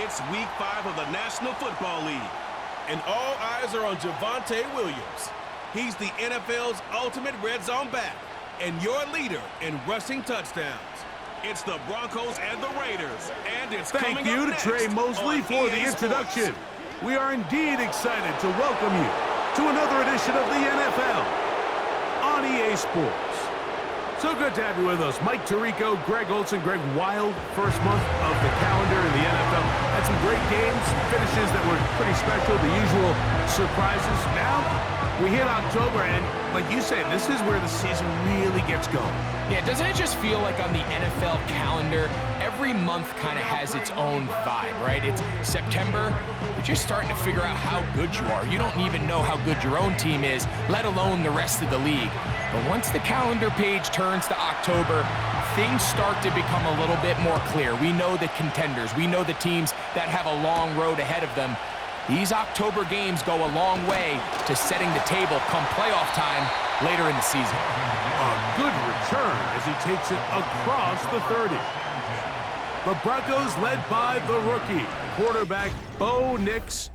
It's Week 5 of the National Football League, and all eyes are on Javonte Williams. He's the NFL's ultimate red zone back and your leader in rushing touchdowns. It's the Broncos and the Raiders, and it's coming up next. Thank you to Trey Mosley for the introduction. We are indeed excited to welcome you to another edition of the NFL on EA Sports. So good to have you with us. Mike Tirico, Greg Olson, Greg Wild, first month of the calendar in the NFL. Had some great games, finishes that were pretty special, the usual surprises. Now, we hit October, and like you said, this is where the season really gets going. Yeah, doesn't it just feel like on the NFL calendar, every month kind of has its own vibe, right? It's September, you're just starting to figure out how good you are. You don't even know how good your own team is, let alone the rest of the league. But once the calendar page turns to October, things start to become a little bit more clear. We know the contenders. We know the teams that have a long road ahead of them. These October games go a long way to setting the table come playoff time later in the season. A good return as he takes it across the 30. The Broncos led by the rookie, quarterback Bo Nix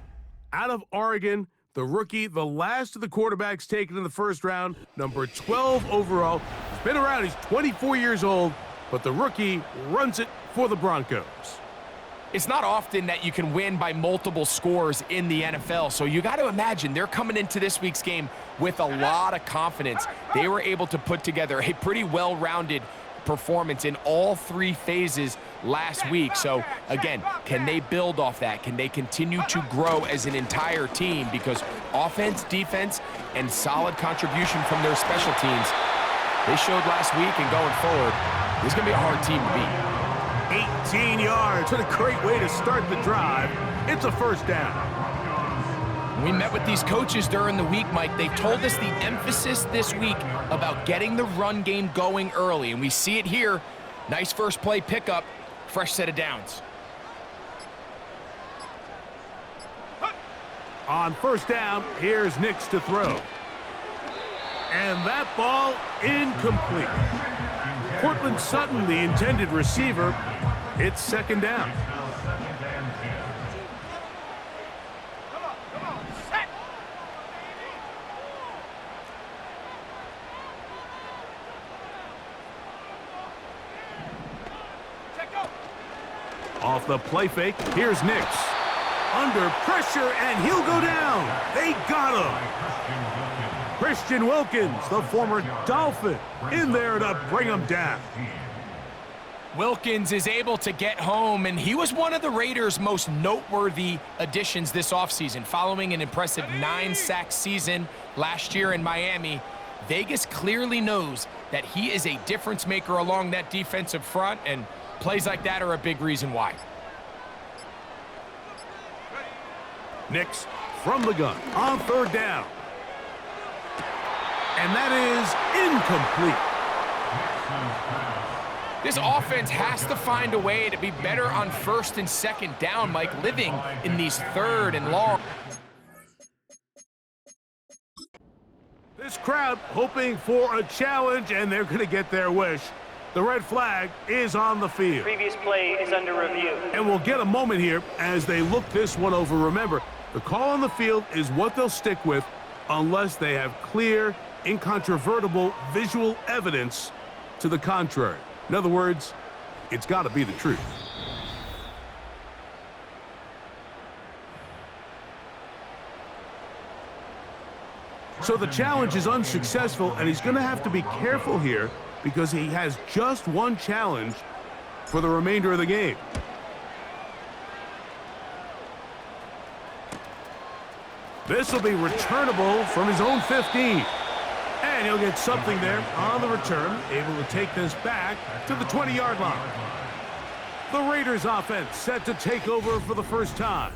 out of Oregon. The rookie, the last of the quarterbacks taken in the first round, number 12 overall. He's been around, he's 24 years old, but the rookie runs it for the Broncos. It's not often that you can win by multiple scores in the NFL, so you got to imagine they're coming into this week's game with a lot of confidence. They were able to put together a pretty well-rounded performance in all three phases last week. So again, can they build off that? Can they continue to grow as an entire team? Because offense, defense, and solid contribution from their special teams, they showed last week, and going forward, this is going to be a hard team to beat. 18 yards. What a great way to start the drive. It's a first down. We met with these coaches during the week, Mike. They told us the emphasis this week about getting the run game going early, and we see it here. Nice first play pickup, fresh set of downs. On first down, here's Nix to throw. And that ball incomplete. Cortland Sutton, the intended receiver. It's second down. Off the play fake, here's Nix. Under pressure, and he'll go down. They got him. Christian Wilkins, the former Dolphin, in there to bring him down. Wilkins is able to get home, and he was one of the Raiders' most noteworthy additions this offseason. Following an impressive 9-sack season last year in Miami, Vegas clearly knows that he is a difference maker along that defensive front, and plays like that are a big reason why. Nix from the gun on third down. And that is incomplete. This offense has to find a way to be better on first and second down, Mike, living in these third and long. This crowd hoping for a challenge, and they're going to get their wish. The red flag is on the field. Previous play is under review. And we'll get a moment here as they look this one over. Remember, the call on the field is what they'll stick with unless they have clear, incontrovertible visual evidence to the contrary. In other words, it's got to be the truth. So the challenge is unsuccessful, and he's going to have to be careful here because he has just one challenge for the remainder of the game. This will be returnable from his own 15. And he'll get something there on the return, able to take this back to the 20-yard line. The Raiders offense set to take over for the first time.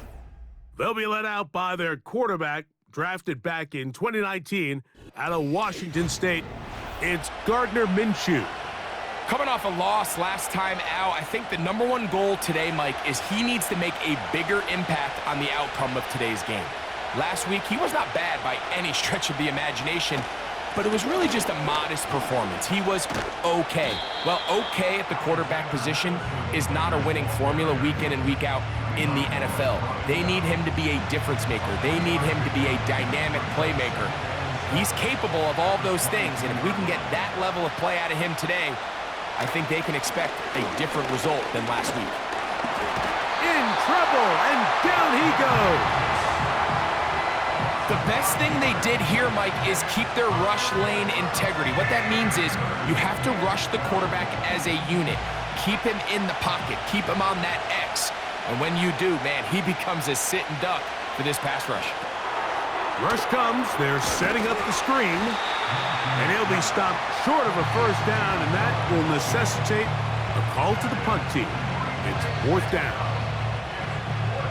They'll be led out by their quarterback, drafted back in 2019 out of Washington State. It's Gardner Minshew. Coming off a loss last time out, I think the number one goal today, Mike, is he needs to make a bigger impact on the outcome of today's game. Last week, he was not bad by any stretch of the imagination. but it was really just a modest performance. He was okay. Well, okay at the quarterback position is not a winning formula week in and week out in the NFL. They need him to be a difference maker. They need him to be a dynamic playmaker. He's capable of all those things, and if we can get that level of play out of him today, I think they can expect a different result than last week. In trouble, and down he goes. The best thing they did here, Mike, is keep their rush lane integrity. What that means is you have to rush the quarterback as a unit. Keep him in the pocket. Keep him on that X. And when you do, man, he becomes a sit and duck for this pass rush. Rush comes. They're setting up the screen. And he'll be stopped short of a first down, and that will necessitate a call to the punt team. It's 4th down.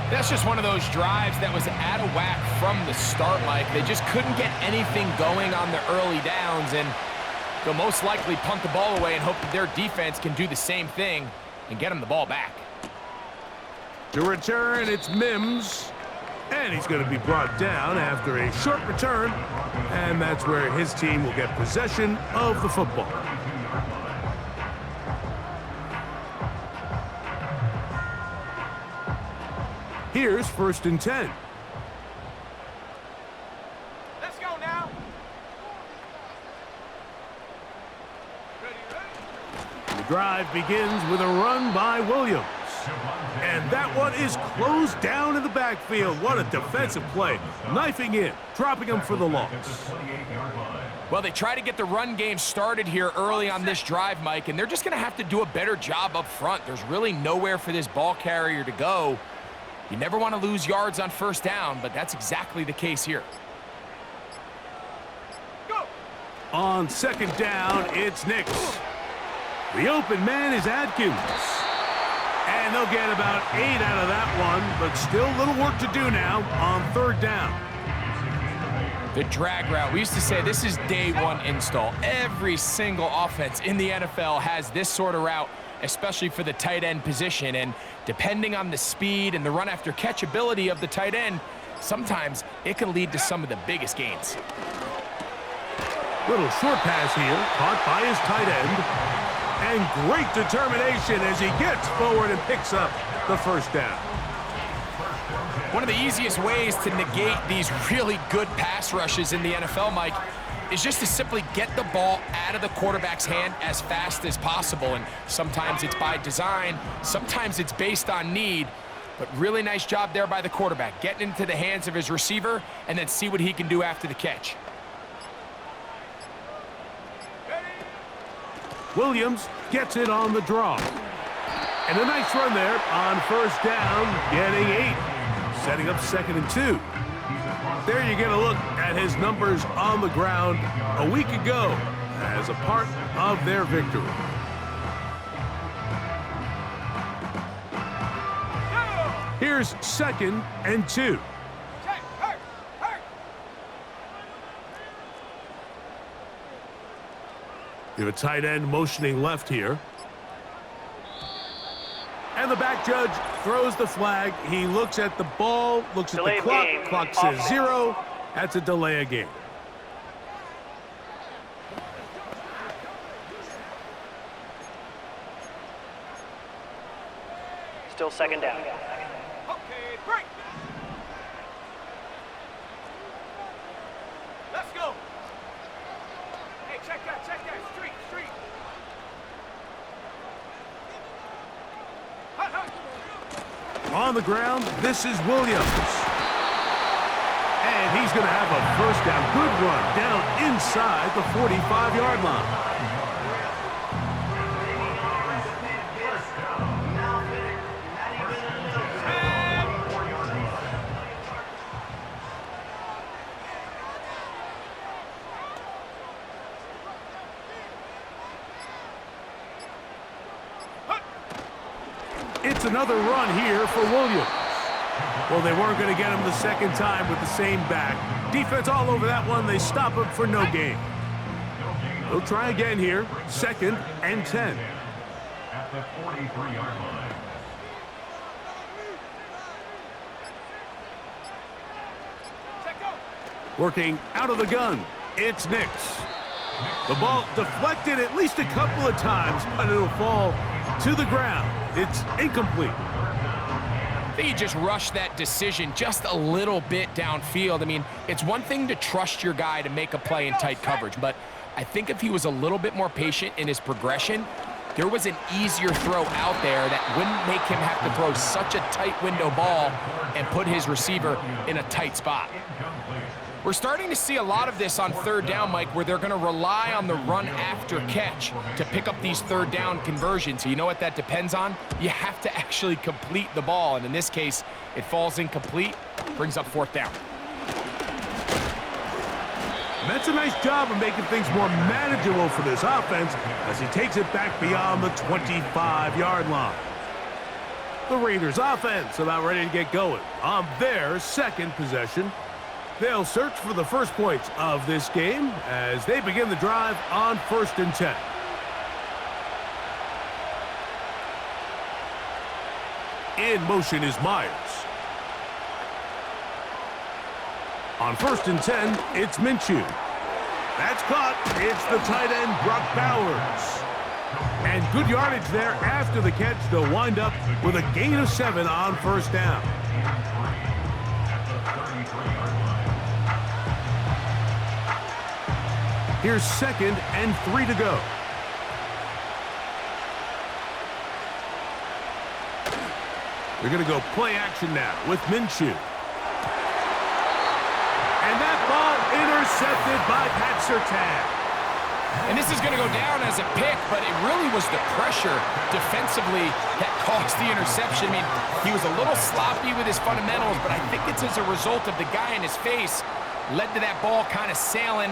That's just one of those drives that was out of whack from the start, Mike. They just couldn't get anything going on the early downs, and they'll most likely punt the ball away and hope that their defense can do the same thing and get them the ball back. To return, it's Mims, and he's going to be brought down after a short return, and that's where his team will get possession of the football. Here's 1st and 10. Let's go now. The drive begins with a run by Williams. And that one is closed down in the backfield. What a defensive play. Knifing in, dropping him for the loss. Well, they try to get the run game started here early on this drive, Mike, and they're just going to have to do a better job up front. There's really nowhere for this ball carrier to go. You never want to lose yards on 1st down, but that's exactly the case here. Go. On 2nd down, it's Nix. The open man is Adkins. And they'll get about 8 out of that one, but still a little work to do now on 3rd down. The drag route. We used to say this is day one install. Every single offense in the NFL has this sort of route, especially for the tight end position. And depending on the speed and the run after catch ability of the tight end, sometimes it can lead to some of the biggest gains. Little short pass here, caught by his tight end. And great determination as he gets forward and picks up the 1st down. One of the easiest ways to negate these really good pass rushes in the NFL, Mike, is just to simply get the ball out of the quarterback's hand as fast as possible. And sometimes it's by design, sometimes it's based on need, but really nice job there by the quarterback, getting into the hands of his receiver and then see what he can do after the catch. Williams gets it on the draw. And a nice run there on 1st down, getting 8. Setting up 2nd and 2. There you get a look at his numbers on the ground a week ago as a part of their victory. Here's 2nd and 2. You have a tight end motioning left here. And the back judge throws the flag. He looks at the ball, looks at the clock. Clock says 0. That's a delay of game. Still 2nd down. Okay, break. Let's go. Hey, check that. Street. On the ground, this is Williams. And he's going to have a 1st down. Good run down inside the 45-yard line. It's another run here for Williams. Well, they weren't going to get him the 2nd time with the same back. Defense all over that one. They stop him for no gain. They'll try again here. 2nd and 10. At the 43-yard line. Working out of the gun. It's Nix. The ball deflected at least a couple of times, but it'll fall to the ground. It's incomplete. I think he just rushed that decision just a little bit downfield. I mean, it's one thing to trust your guy to make a play in tight coverage, but I think if he was a little bit more patient in his progression, there was an easier throw out there that wouldn't make him have to throw such a tight window ball and put his receiver in a tight spot. We're starting to see a lot of this on third down, Mike, where they're going to rely on the run after catch to pick up these third down conversions. So you know what that depends on? You have to actually complete the ball, and in this case, it falls incomplete, brings up fourth down. That's a nice job of making things more manageable for this offense as he takes it back beyond the 25-yard line. The Raiders offense about ready to get going on their second possession. They'll search for the first points of this game as they begin the drive on 1st and 10. In motion is Myers. On 1st and 10, it's Minshew. That's caught. It's the tight end, Brock Bowers. And good yardage there after the catch. They'll wind up with a gain of 7 on 1st down. Here's 2nd and 3 to go. They're going to go play action now with Minshew. And that ball intercepted by Pat Surtain. And this is going to go down as a pick, but it really was the pressure defensively that caused the interception. I mean, he was a little sloppy with his fundamentals, but I think it's as a result of the guy in his face led to that ball kind of sailing.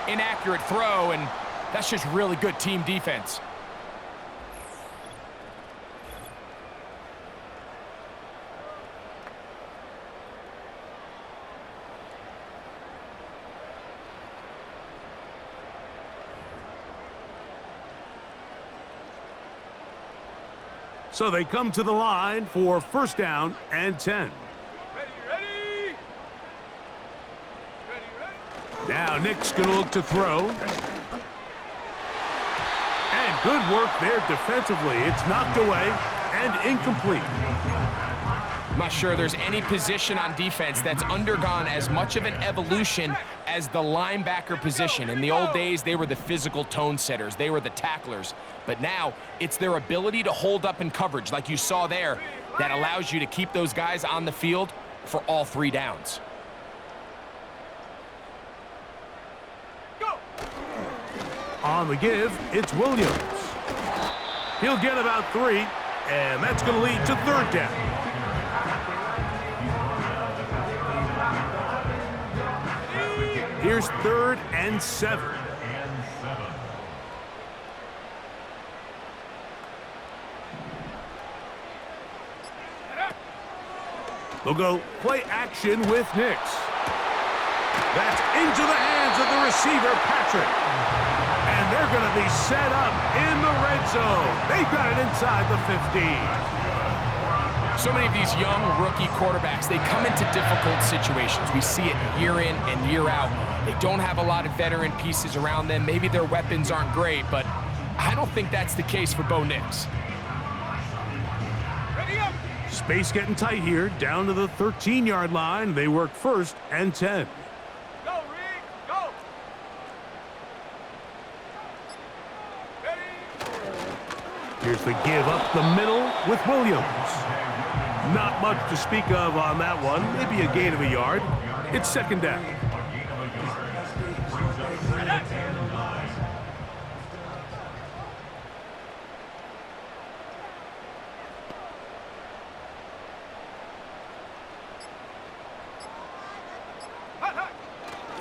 Inaccurate throw, and that's just really good team defense. So they come to the line for 1st down and 10. Now Nick's going to look to throw. And good work there defensively. It's knocked away and incomplete. I'm not sure there's any position on defense that's undergone as much of an evolution as the linebacker position. In the old days, they were the physical tone setters. They were the tacklers. But now it's their ability to hold up in coverage, like you saw there, that allows you to keep those guys on the field for all 3 downs. On the give, it's Williams. He'll get about 3, and that's going to lead to 3rd down. Here's 3rd and 7. They'll go play action with Nix. That's into the hands of the receiver, Patrick. And they're going to be set up in the red zone. They've got it inside the 15. So many of these young rookie quarterbacks, they come into difficult situations. We see it year in and year out. They don't have a lot of veteran pieces around them. Maybe their weapons aren't great, but I don't think that's the case for Bo Nix. Space getting tight here, down to the 13-yard line. They work 1st and 10. Here's the give up the middle with Williams. Not much to speak of on that one. Maybe a gain of a yard. It's 2nd down.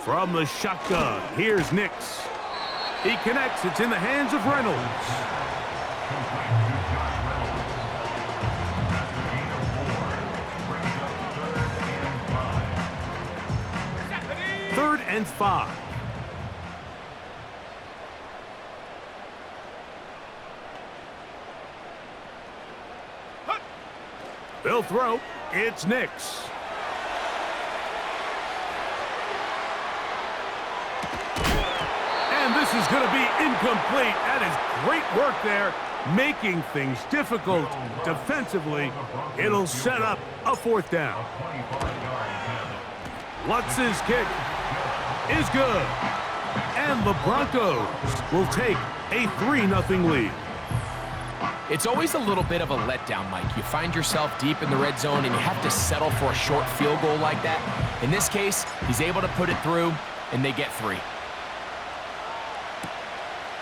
From the shotgun, here's Nix. He connects. It's in the hands of Reynolds. 3rd and 5. They'll throw. It's Nix. This is going to be incomplete. That is great work there, making things difficult defensively. It'll set up a fourth down. Lutz's kick is good. And the Broncos will take a 3-0 lead. It's always a little bit of a letdown, Mike. You find yourself deep in the red zone and you have to settle for a short field goal like that. In this case, he's able to put it through, and they get 3.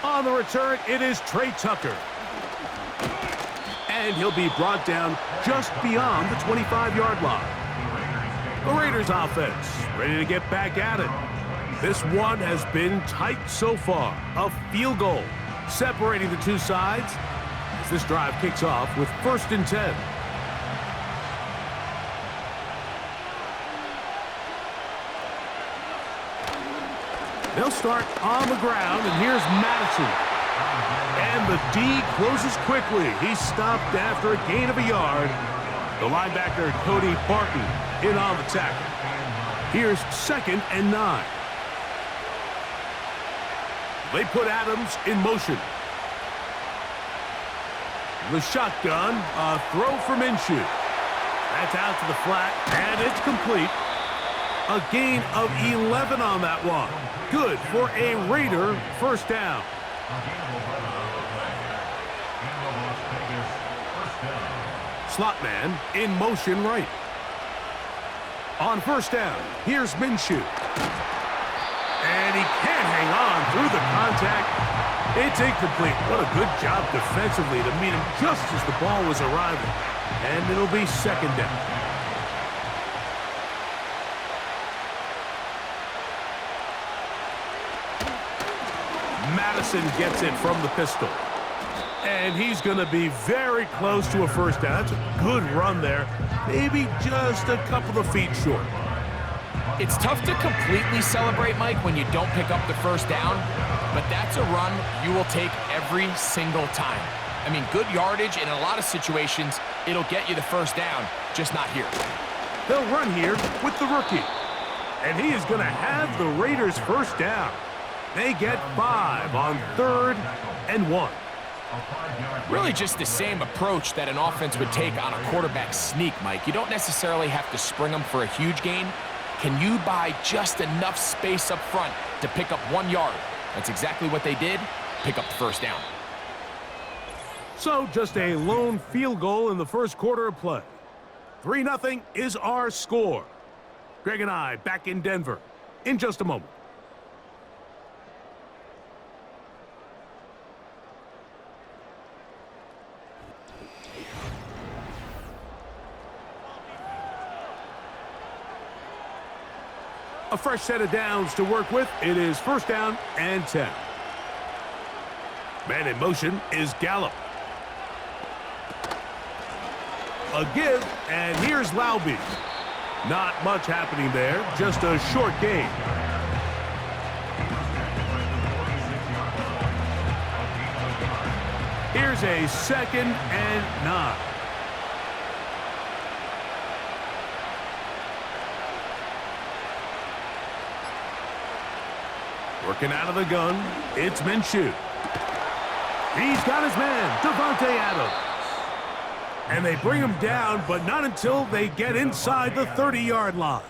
On the return, it is Trey Tucker. And he'll be brought down just beyond the 25-yard line. The Raiders offense ready to get back at it. This one has been tight so far. A field goal separating the two sides as this drive kicks off with 1st and 10. They'll start on the ground, and here's Madison. And the D closes quickly. He's stopped after a gain of a yard. The linebacker, Cody Barton, in on the tackle. Here's 2nd and 9. They put Adams in motion. The shotgun, a throw for Minshew. That's out to the flat, and it's complete. A gain of 11 on that one. Good for a Raider first down. Slot man in motion right. On first down, here's Minshew. And he can't hang on through the contact. It's incomplete. What a good job defensively to meet him just as the ball was arriving. And it'll be 2nd down. Madison gets it from the pistol. And he's going to be very close to a first down. That's a good run there. Maybe just a couple of feet short. It's tough to completely celebrate, Mike, when you don't pick up the first down, but that's a run you will take every single time. I mean, good yardage, and in a lot of situations, it'll get you the first down, just not here. They'll run here with the rookie. And he is going to have the Raiders first down. They get 5 on 3rd and 1. Really just the same approach that an offense would take on a quarterback sneak, Mike. You don't necessarily have to spring them for a huge gain. Can you buy just enough space up front to pick up 1 yard? That's exactly what they did. Pick up the first down. So just a lone field goal in the first quarter of play. 3-0 is our score. Greg and I back in Denver in just a moment. A fresh set of downs to work with. It is 1st down and 10. Man in motion is Gallup. A give, and here's Laube. Not much happening there, just a short gain. Here's a 2nd and 9. Working out of the gun, it's Minshew. He's got his man, Davante Adams. And they bring him down, but not until they get inside the 30-yard line.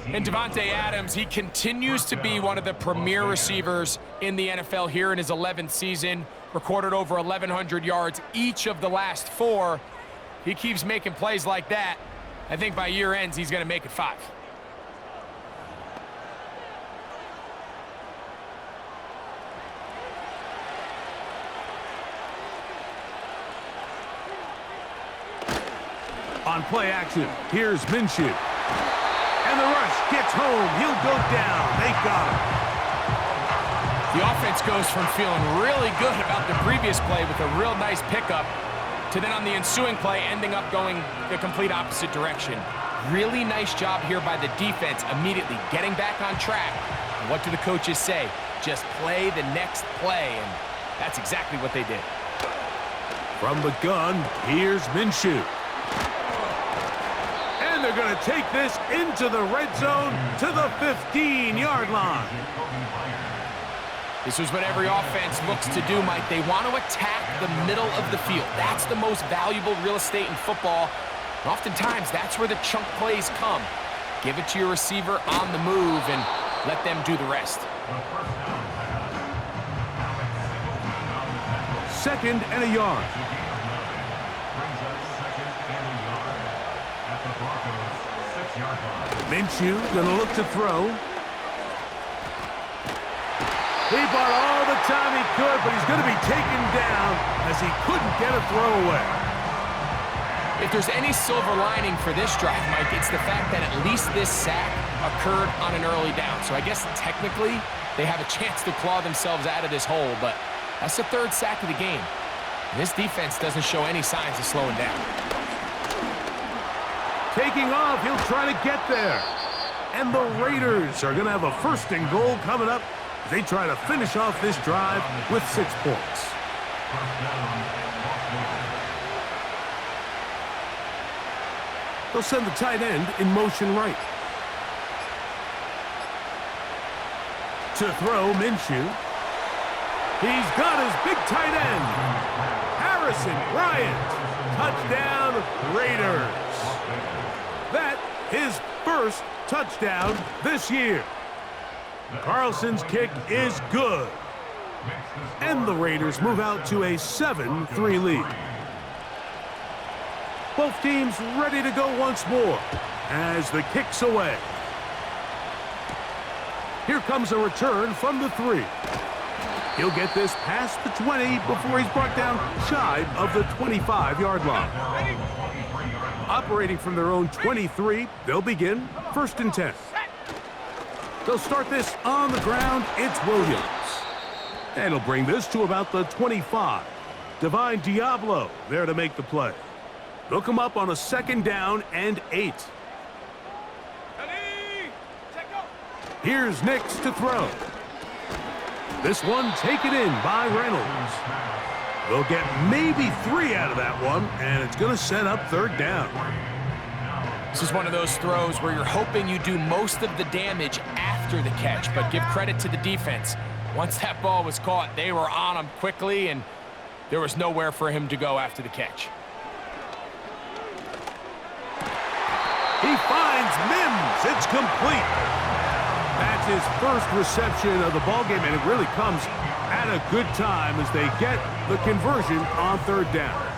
And Davante Adams, he continues to be one of the premier receivers in the NFL here in his 11th season. Recorded over 1,100 yards each of the last 4. He keeps making plays like that. I think by year ends, he's going to make it 5. On play action, here's Minshew. And the rush gets home. He'll go down. They got him. The offense goes from feeling really good about the previous play with a real nice pickup to then on the ensuing play ending up going the complete opposite direction. Really nice job here by the defense immediately getting back on track. And what do the coaches say? Just play the next play, and that's exactly what they did. From the gun, here's Minshew. And they're going to take this into the red zone to the 15-yard line. This is what every offense looks to do, Mike. They want to attack the middle of the field. That's the most valuable real estate in football. And oftentimes, that's where the chunk plays come. Give it to your receiver on the move and let them do the rest. Second and a yard. Minshew gonna look to throw. He bought all the time he could, but he's going to be taken down as he couldn't get a throw away. If there's any silver lining for this drive, Mike, it's the fact that at least this sack occurred on an early down. So I guess technically they have a chance to claw themselves out of this hole, but that's the third sack of the game. And this defense doesn't show any signs of slowing down. Taking off, he'll try to get there. And the Raiders are going to have a first and goal coming up. They try to finish off this drive with 6 points. They'll send the tight end in motion right. To throw, Minshew. He's got his big tight end. Harrison Bryant. Touchdown, Raiders. That his first touchdown this year. Carlson's kick is good. And the Raiders move out to a 7-3 lead. Both teams ready to go once more as the kick's away. Here comes a return from the 3. He'll get this past the 20 before he's brought down shy of the 25-yard line. Operating from their own 23, they'll begin 1st and 10. They'll start this on the ground. It's Williams. And he'll bring this to about the 25. Divine Diablo there to make the play. They'll come up on a 2nd down and 8. Here's Nix to throw. This one taken in by Reynolds. They'll get maybe 3 out of that one, and it's going to set up 3rd down. This is one of those throws where you're hoping you do most of the damage after the catch, but give credit to the defense. Once that ball was caught, they were on him quickly, and there was nowhere for him to go after the catch. He finds Mims. It's complete. That's his first reception of the ballgame, and it really comes at a good time as they get the conversion on 3rd down.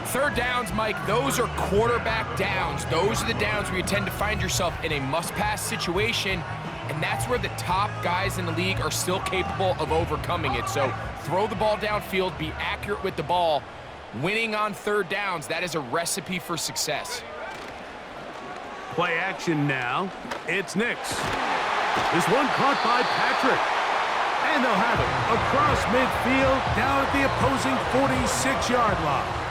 3rd downs, Mike, those are quarterback downs. Those are the downs where you tend to find yourself in a must-pass situation, and that's where the top guys in the league are still capable of overcoming it. So throw the ball downfield, be accurate with the ball. Winning on 3rd downs, that is a recipe for success. Play action now. It's Nix. This one caught by Patrick. And they'll have it across midfield down at the opposing 46-yard line.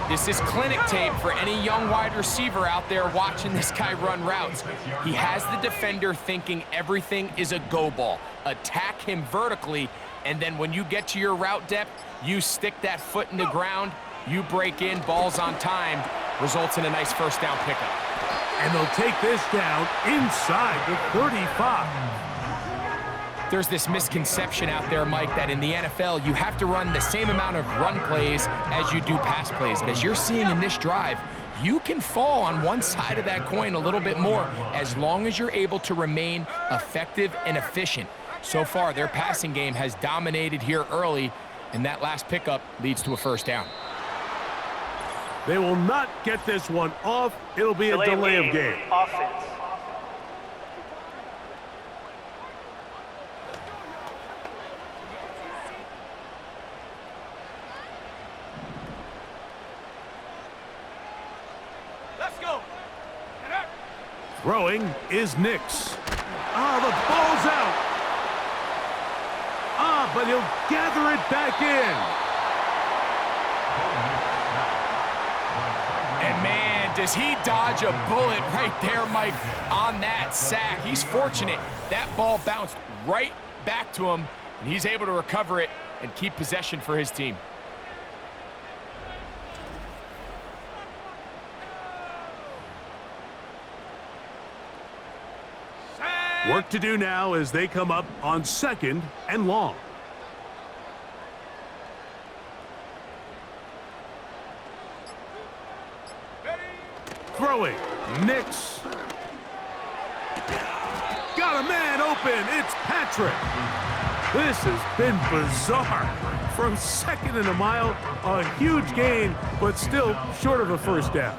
This is clinic tape for any young wide receiver out there watching this guy run routes. He has the defender thinking everything is a go ball. Attack him vertically, and then when you get to your route depth, you stick that foot in the ground, you break in, balls on time, results in a nice 1st down pickup. And they'll take this down inside the 35. There's this misconception out there, Mike, that in the NFL, you have to run the same amount of run plays as you do pass plays. As you're seeing in this drive, you can fall on one side of that coin a little bit more as long as you're able to remain effective and efficient. So far, their passing game has dominated here early, and that last pickup leads to a 1st down. They will not get this one off. It'll be a delay of game. Offense. Let's go. Throwing is Nix. The ball's out. But he'll gather it back in. And man, does he dodge a bullet right there, Mike, on that sack. He's fortunate. That ball bounced right back to him, and he's able to recover it and keep possession for his team. Work to do now as they come up on 2nd and long. Throwing. Nix. Got a man open. It's Patrick. This has been bizarre. From 2nd and a mile, a huge gain, but still short of a first down.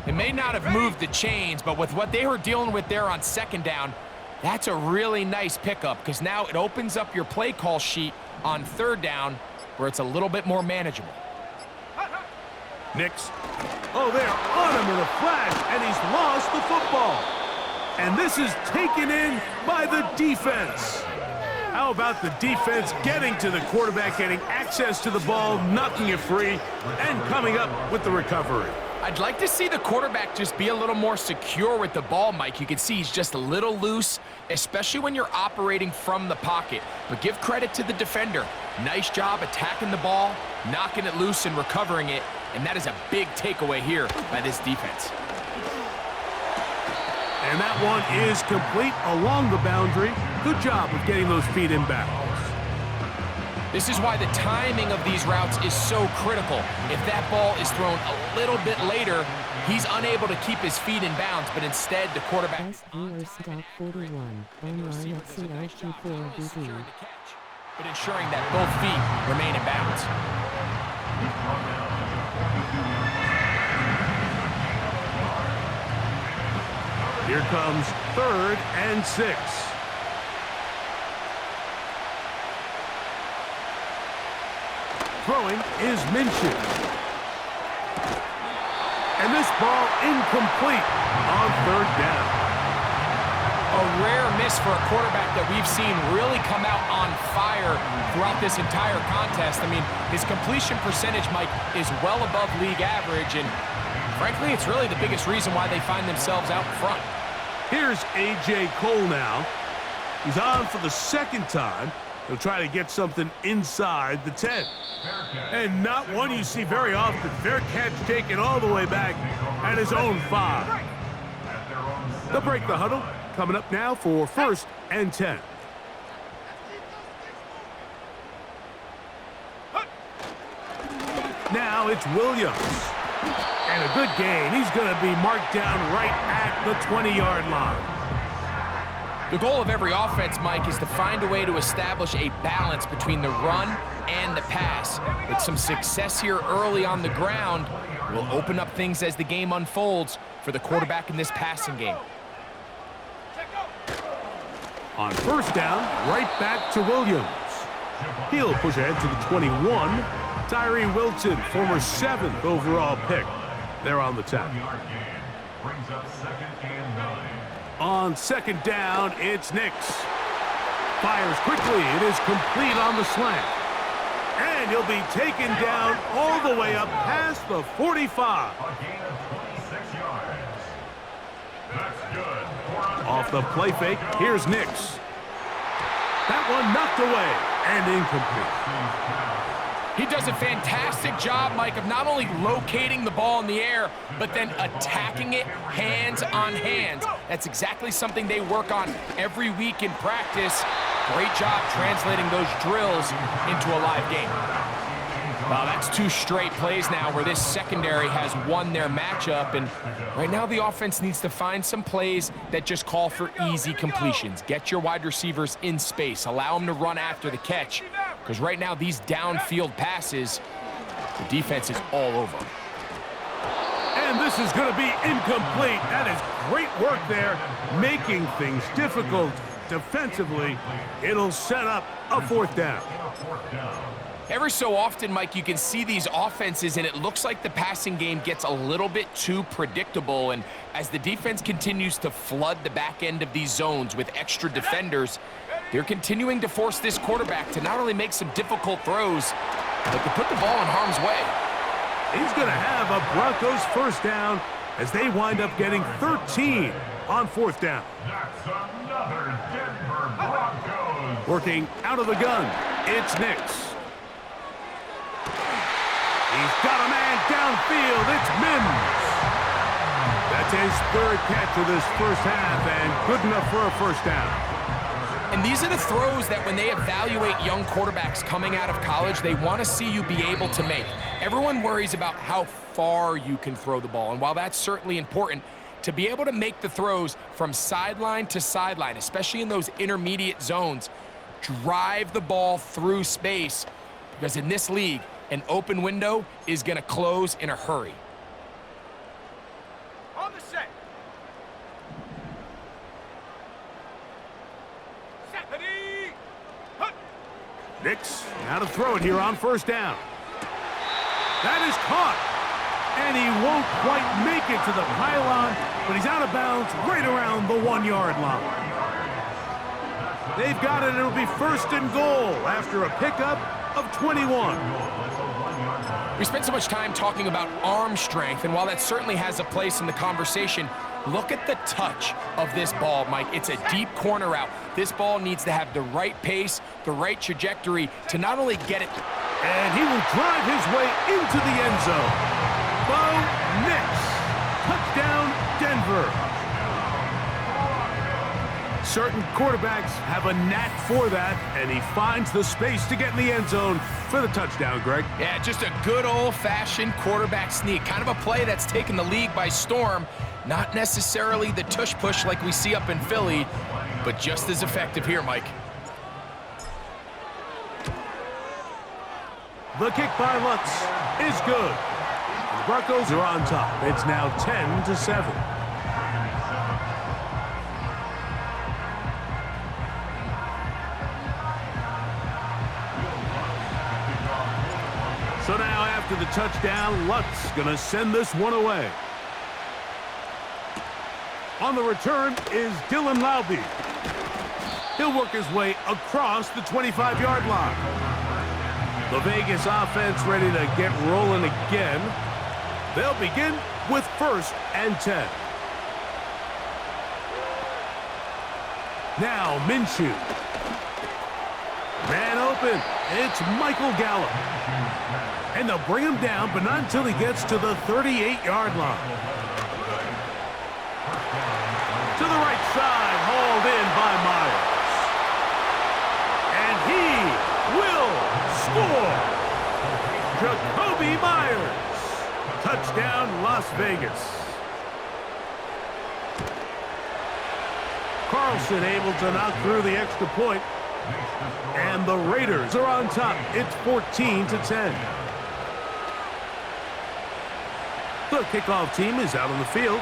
It may not have moved the chains, but with what they were dealing with there on 2nd down, that's a really nice pickup because now it opens up your play call sheet on 3rd down where it's a little bit more manageable. Nix. Oh, they're on him in a flash, and he's lost the football. And this is taken in by the defense. How about the defense getting to the quarterback, getting access to the ball, knocking it free, and coming up with the recovery? I'd like to see the quarterback just be a little more secure with the ball, Mike. You can see he's just a little loose, especially when you're operating from the pocket. But give credit to the defender. Nice job attacking the ball, knocking it loose and recovering it. And that is a big takeaway here by this defense. And that one is complete along the boundary. Good job of getting those feet in bounds. This is why the timing of these routes is so critical. If that ball is thrown a little bit later, he's unable to keep his feet in bounds, but instead the quarterback... Stock 41, online at CRG4BB. But ensuring that both feet remain in bounds. Here comes 3rd and 6. Throwing is Minshew. And this ball incomplete on 3rd down. A rare miss for a quarterback that we've seen really come out on fire throughout this entire contest. I mean, his completion percentage, Mike, is well above league average, and frankly, it's really the biggest reason why they find themselves out front. Here's A.J. Cole now. He's on for the 2nd time. He'll try to get something inside the 10. And not one you see very often. Fair catch taken all the way back at his own 5. They'll break the huddle. Coming up now for 1st and 10. Now it's Williams. And a good gain. He's going to be marked down right at the 20-yard line. The goal of every offense, Mike, is to find a way to establish a balance between the run and the pass. With some success here early on the ground, will open up things as the game unfolds for the quarterback in this passing game. On 1st down, right back to Williams. He'll push ahead to the 21. Tyree Wilton, former 7th overall pick. They're on the top. Brings up 2nd and 9. On 2nd down, it's Nix. Fires quickly. It is complete on the slant. And he'll be taken down all the way up past the 45. A gain of 26 yards. That's good. Off the play fake, here's Nix. That one knocked away and incomplete. He does a fantastic job, Mike, of not only locating the ball in the air, but then attacking it hands on hands. That's exactly something they work on every week in practice. Great job translating those drills into a live game. Well, that's 2 straight plays now where this secondary has won their matchup, and right now the offense needs to find some plays that just call for easy completions. Get your wide receivers in space. Allow them to run after the catch, because right now these downfield passes, the defense is all over. And this is going to be incomplete. That is great work there, making things difficult defensively. It'll set up a 4th down. Every so often, Mike, you can see these offenses, and it looks like the passing game gets a little bit too predictable. And as the defense continues to flood the back end of these zones with extra defenders, they're continuing to force this quarterback to not only make some difficult throws, but to put the ball in harm's way. He's going to have a Broncos 1st down as they wind up getting 13 on 4th down. That's another Denver Broncos. Working out of the gun, it's Nix. He's got a man downfield. It's Mims. That That's his third catch of this first half, and good enough for a first down. And these are the throws that when they evaluate young quarterbacks coming out of college, they want to see you be able to make. Everyone worries about how far you can throw the ball, and while that's certainly important, to be able to make the throws from sideline to sideline, especially in those intermediate zones, drive the ball through space, because in this league, an open window is going to close in a hurry. On the set. Ready. Hut. Nix, now to throw it here on first down. That is caught. And he won't quite make it to the pylon, but he's out of bounds right around the 1-yard line. They've got it, and it'll be first and goal after a pickup of 21. We spent so much time talking about arm strength, and while that certainly has a place in the conversation, look at the touch of this ball, Mike. It's a deep corner route. This ball needs to have the right pace, the right trajectory to not only get it. And he will drive his way into the end zone. Bo Nix. Touchdown, Denver. Certain quarterbacks have a knack for that, and he finds the space to get in the end zone for the touchdown, Greg. Yeah, just a good old-fashioned quarterback sneak. Kind of a play that's taken the league by storm. Not necessarily the tush-push like we see up in Philly, but just as effective here, Mike. The kick by Lutz is good. The Broncos are on top. It's now 10-7. So now after the touchdown, Lutz gonna send this one away. On the return is Dylan Laube. He'll work his way across the 25-yard line. The Vegas offense ready to get rolling again. They'll begin with 1st and 10. Now Minshew. Man open. It's Michael Gallup. And they'll bring him down, but not until he gets to the 38-yard line. To the right side, hauled in by Myers. And he will score. Jacoby Myers. Touchdown, Las Vegas. Carlson able to knock through the extra point. And the Raiders are on top. It's 14-10. The kickoff team is out on the field.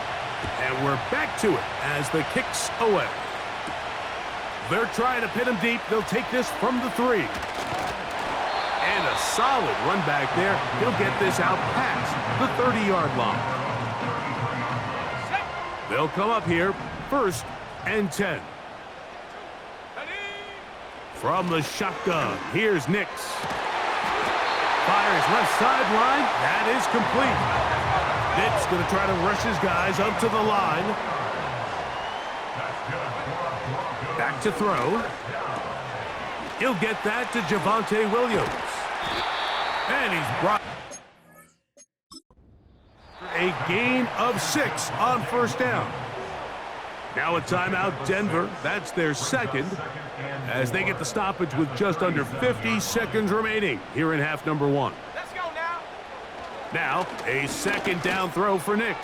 And we're back to it as the kick's away. They're trying to pin him deep. They'll take this from the 3. And a solid run back there. He'll get this out past the 30-yard line. They'll come up here, 1st and 10. From the shotgun, here's Nix. Fires left sideline. That is complete. Nix going to try to rush his guys up to the line. Back to throw. He'll get that to Javonte Williams. And he's brought a gain of 6 on 1st down. Now a timeout, Denver. That's their 2nd as they get the stoppage with just under 50 seconds remaining here in half number 1. Let's go now. Now a 2nd down throw for Nix.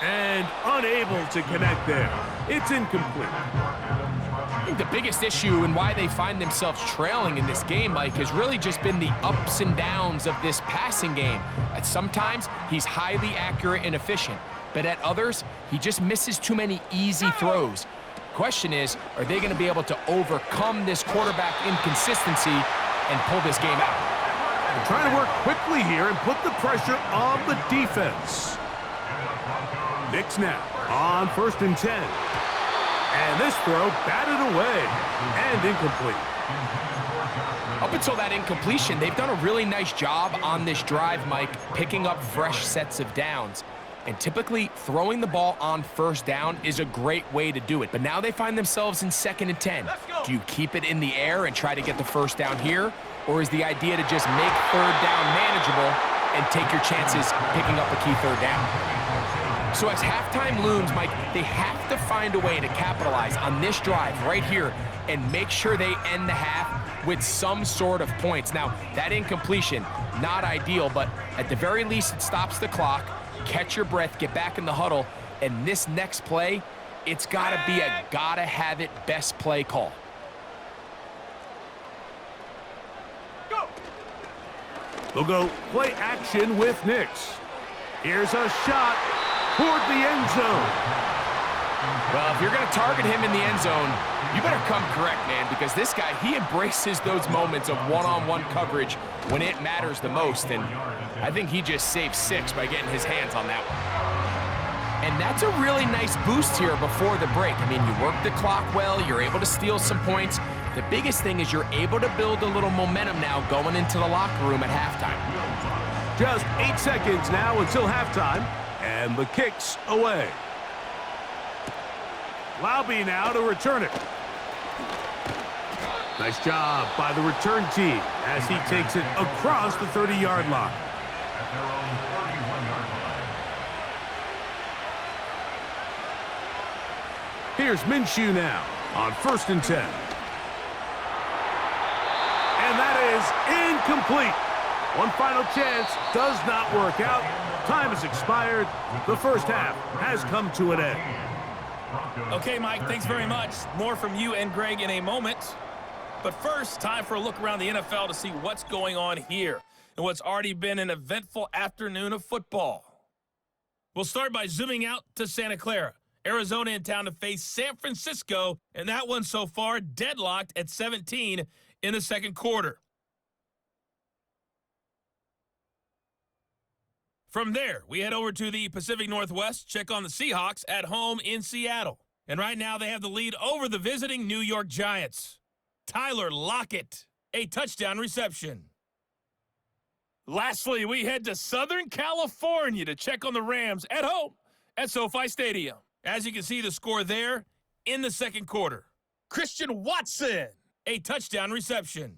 And unable to connect there. It's incomplete. I think the biggest issue and why they find themselves trailing in this game, Mike, has really just been the ups and downs of this passing game. At sometimes, he's highly accurate and efficient, but at others, he just misses too many easy throws. Question is, are they going to be able to overcome this quarterback inconsistency and pull this game out? They're trying to work quickly here and put the pressure on the defense. Nix now on 1st and 10. And this throw batted away and incomplete. Up until that incompletion, they've done a really nice job on this drive, Mike, picking up fresh sets of downs. And typically, throwing the ball on 1st down is a great way to do it. But now they find themselves in 2nd and 10. Do you keep it in the air and try to get the 1st down here? Or is the idea to just make 3rd down manageable and take your chances picking up a key 3rd down? So as halftime looms, Mike, they have to find a way to capitalize on this drive right here and make sure they end the half with some sort of points. Now, that incompletion, not ideal, but at the very least, it stops the clock. Catch your breath, get back in the huddle, and this next play, it's got to be a gotta-have-it best play call. Go. They'll go play action with Nix. Here's a shot toward the end zone. Well, if you're going to target him in the end zone, you better come correct, man, because this guy, he embraces those moments of one-on-one coverage when it matters the most, and I think he just saved 6 by getting his hands on that one. And that's a really nice boost here before the break. I mean, you work the clock well, you're able to steal some points. The biggest thing is you're able to build a little momentum now going into the locker room at halftime. Just 8 seconds now until halftime, and the kick's away. Laube now to return it. Nice job by the return team as he takes it across the 30-yard line. At their own 31-yard line. Here's Minshew now on 1st and 10. And that is incomplete. One final chance does not work out. Time has expired. The first half has come to an end. Okay, Mike, thanks very much. More from you and Greg in a moment. But first, time for a look around the NFL to see what's going on here and what's already been an eventful afternoon of football. We'll start by zooming out to Santa Clara. Arizona in town to face San Francisco, and that one so far deadlocked at 17 in the second quarter. From there, we head over to the Pacific Northwest, check on the Seahawks at home in Seattle. And right now they have the lead over the visiting New York Giants. Tyler Lockett, a touchdown reception. Lastly, we head to Southern California to check on the Rams at home at SoFi Stadium. As you can see the score there in the second quarter. Christian Watson, a touchdown reception.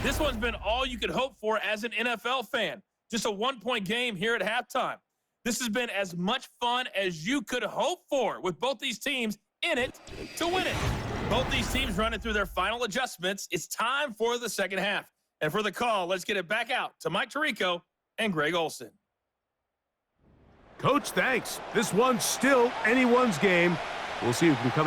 This one's been all you could hope for as an NFL fan. Just a one-point game here at halftime. This has been as much fun as you could hope for with both these teams in it to win it. Both these teams running through their final adjustments. It's time for the second half. And for the call, let's get it back out to Mike Tirico and Greg Olson. Coach, thanks. This one's still anyone's game. We'll see who can come